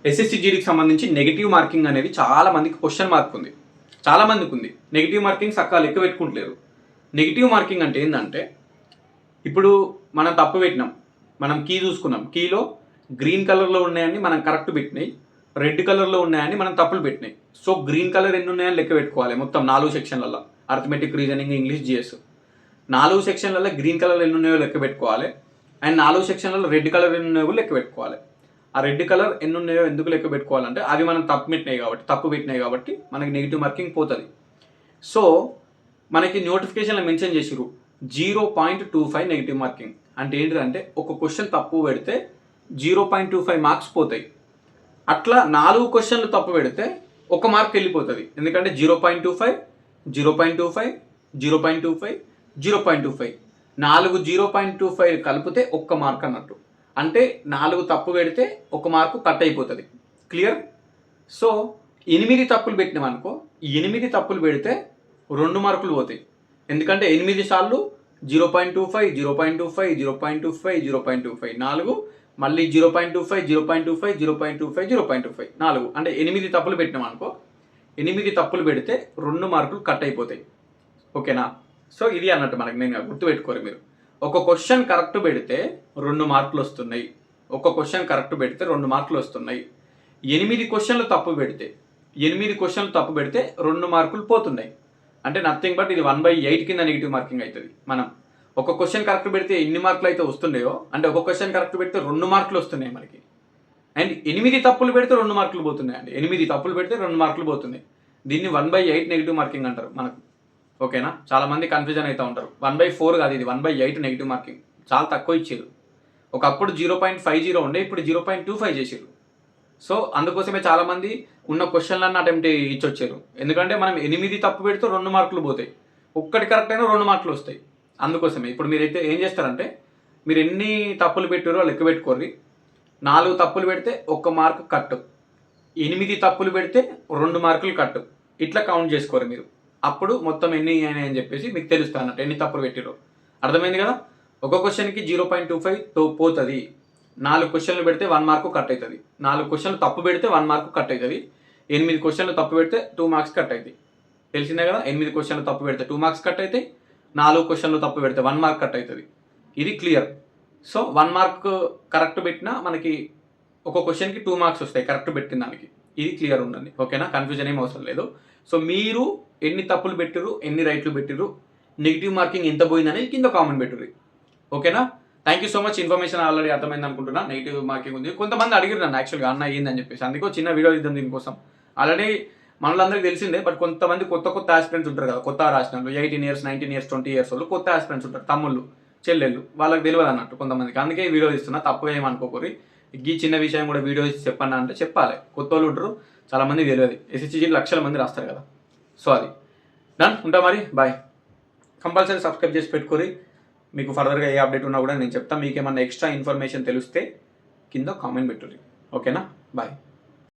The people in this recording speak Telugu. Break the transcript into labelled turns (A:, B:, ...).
A: ఎస్ఎస్సి జీడీకి సంబంధించి నెగిటివ్ మార్కింగ్ అనేది చాలా మందికి క్వశ్చన్ మార్క్ ఉంది. చాలా మందికి ఉంది. నెగిటివ్ మార్కింగ్ సక్కా లెక్క పెట్టుకుంటలేరు. నెగిటివ్ మార్కింగ్ అంటే ఏంటంటే, ఇప్పుడు మనం తప్పు పెట్టినాం, మనం కీ చూసుకున్నాం, కీలో గ్రీన్ కలర్లో ఉన్నాయని మనం కరెక్ట్ పెట్టినాయి, రెడ్ కలర్లో ఉన్నాయని మనం తప్పులు పెట్టినాయి. సో గ్రీన్ కలర్ ఎన్ని ఉన్నాయని లెక్క పెట్టుకోవాలి. మొత్తం 4 సెక్షన్లలో అర్థమెటిక్, రీజనింగ్, ఇంగ్లీష్, జిఎస్ 4 సెక్షన్లలో గ్రీన్ కలర్ ఎన్ని ఉన్నాయో లెక్క పెట్టుకోవాలి. అండ్ 4 సెక్షన్లలో రెడ్ కలర్ ఎన్ని ఉన్నాయో లెక్క పెట్టుకోవాలి. ఆ రెడ్ కలర్ ఎన్ని ఉన్నాయో ఎందుకు లెక్క పెట్టుకోవాలంటే, అవి మనం తప్పు పెట్టినాయి కాబట్టి మనకి నెగిటివ్ మార్కింగ్ పోతుంది. సో మనకి నోటిఫికేషన్లో మెన్షన్ చేసిరు 0.25 నెగిటివ్ మార్కింగ్. అంటే ఏంటంటే ఒక క్వశ్చన్ తప్పు పెడితే 0.25 మార్క్స్ పోతాయి. అట్లా 4 క్వశ్చన్లు తప్పు పెడితే 1 మార్క్ వెళ్ళిపోతుంది. ఎందుకంటే 0.25, 0.25, 0.25, 0.25 4 0.25 కలిపితే 1 మార్క్ అన్నట్టు. అంటే 4 తప్పు పెడితే 1 మార్కు కట్ అయిపోతుంది. క్లియర్? సో 8 తప్పులు పెట్టినాం అనుకో, 8 తప్పులు పెడితే 2 మార్కులు పోతాయి. ఎందుకంటే 8 సార్లు 0.25, 0.25, 0.25, 0.25 4, మళ్ళీ 0.25, 0.25, 0.25, 0.25 4, అంటే 8 తప్పులు పెట్టినాం అనుకో, 8 తప్పులు పెడితే 2 మార్కులు కట్ అయిపోతాయి. ఓకేనా? సో ఇది అన్నట్టు మనకి, నేను గుర్తుపెట్టుకోరు మీరు. ఒక క్వశ్చన్ కరెక్ట్ పెడితే 2 మార్కులు వస్తున్నాయి. ఒక క్వశ్చన్ కరెక్ట్ పెడితే 2 మార్కులు వస్తున్నాయి. 8 క్వశ్చన్లు తప్పు పెడితే 2 మార్కులు పోతున్నాయి. అంటే నథింగ్ బట్ ఇది 1/8 కింద నెగిటివ్ మార్కింగ్ అవుతుంది. మనం ఒక క్వశ్చన్ కరెక్ట్ పెడితే ఎన్ని మార్కులు అయితే వస్తున్నాయో, అంటే ఒక క్వశ్చన్ కరెక్ట్ పెడితే 2 మార్కులు వస్తున్నాయి మనకి. అండ్ 8 తప్పులు పెడితే 2 మార్కులు పోతున్నాయి అండి. 8 తప్పులు పెడితే 2 మార్కులు పోతున్నాయి. దీన్ని 1/8 నెగిటివ్ మార్కింగ్ అంటారు మనకు. ఓకేనా? చాలా మంది కన్ఫ్యూజన్ అవుతూ ఉంటారు. 1/4 కాదు, ఇది 1/8 నెగిటివ్ మార్కింగ్. చాలా తక్కువ ఇచ్చారు. ఒకప్పుడు 0.50 ఉండే, ఇప్పుడు 0.25 చేసారు. సో అందుకోసమే చాలామంది ఉన్న క్వశ్చన్లన్నీ అటెంప్ట్ ఇచ్చొచ్చారు. ఎందుకంటే మనం 8 తప్పు పెడితే 2 మార్కులు పోతాయి, ఒక్కటి కరెక్ట్ అయినా 2 మార్కులు వస్తాయి. అందుకోసమే ఇప్పుడు మీరైతే ఏం చేస్తారంటే, మీరు ఎన్ని తప్పులు పెట్టారో లెక్క పెట్టుకోర్రి. 4 తప్పులు పెడితే 1 మార్క్ కట్, 8 తప్పులు పెడితే 2 మార్కులు కట్, ఇట్లా కౌంట్ చేసుకోరు మీరు. అప్పుడు మొత్తం ఎన్ని అయినాయి అని చెప్పేసి మీకు తెలుస్తుంది అన్నట్టు, ఎన్ని తప్పులు పెట్టారో. అర్థమైంది కదా? ఒక క్వశ్చన్కి 0.25 పోతుంది. 4 క్వశ్చన్లు పెడితే 1 మార్కు కట్ అవుతుంది. 4 క్వశ్చన్లు తప్పు పెడితే 1 మార్కు కట్ అవుతుంది. 8 క్వశ్చన్లు తప్పు పెడితే 2 మార్క్స్ కట్ అవుతాయి. తెలిసిందే కదా? 8 క్వశ్చన్లు తప్పు పెడితే 2 మార్క్స్ కట్ అవుతాయి. 4 క్వశ్చన్లు తప్పు పెడితే 1 మార్క్ కట్ అవుతుంది. ఇది క్లియర్. సో 1 మార్క్ కరెక్ట్ పెట్టినా మనకి ఒక క్వశ్చన్కి 2 మార్క్స్ వస్తాయి కరెక్ట్ పెట్టిన దానికి. ఇది క్లియర్ ఉండండి. ఓకేనా? కన్ఫ్యూజన్ ఏం అవసరం లేదు. సో మీరు ఎన్ని తప్పులు పెట్టిరు, ఎన్ని రైట్లు పెట్టిరు, నెగిటివ్ మార్కింగ్ ఎంత పోయిందని కింద కామెంట్ పెట్టుర్రి. ఓకేనా? Thank you so much. Information already అర్థమైంది అనుకుంటున్నా. నెగిటివ్ మార్కింగ్ ఉంది. కొంతమంది అడిగిరు నన్ను యాక్చువల్గా, అన్న అయ్యిందని చెప్పేసి. అందుకో చిన్న వీడియో ఇద్దాం దీనికోసం. ఆల్రెడీ మనలందరికీ తెలిసిందే, బట్ కొంతమంది కొత్త ఆస్పిరెంట్స్ ఉంటారు కదా, కొత్త రాసిన వాళ్ళు 18 years, 19 years, 20 years వాళ్ళు కొత్త ఆస్పిరెంట్స్ ఉంటారు, తమ్ముళ్ళు చెల్లెళ్ళు, వాళ్ళకి తెలియదు అన్నట్టు కొంతమందికి. అందుకే ఈ వీడియో ఇస్తున్నా. తప్పుగా ఏమనుకోకూరి. ఈ చిన్న విషయం కూడా వీడియో ఇచ్చి చెప్పన్నా అంటే చెప్పాలి. కొత్త వాళ్ళు ఉంటారు, చాలామంది తెలియదు. ఎస్ఎస్సి లక్షల మంది రాస్తారు కదా. సో అది డన్. ఉంటా మరి, బాయ్. కంపల్సరీ సబ్స్క్రైబ్ చేసి పెట్టుకోరి. మీకు ఫర్దర్గా ఏ అప్డేట్ ఉన్నా కూడా నేను చెప్తాను. మీకు ఏమన్నా ఎక్స్ట్రా ఇన్ఫర్మేషన్ తెలిస్తే కింద కామెంట్ పెట్టుర్రి. ఓకేనా? బాయ్.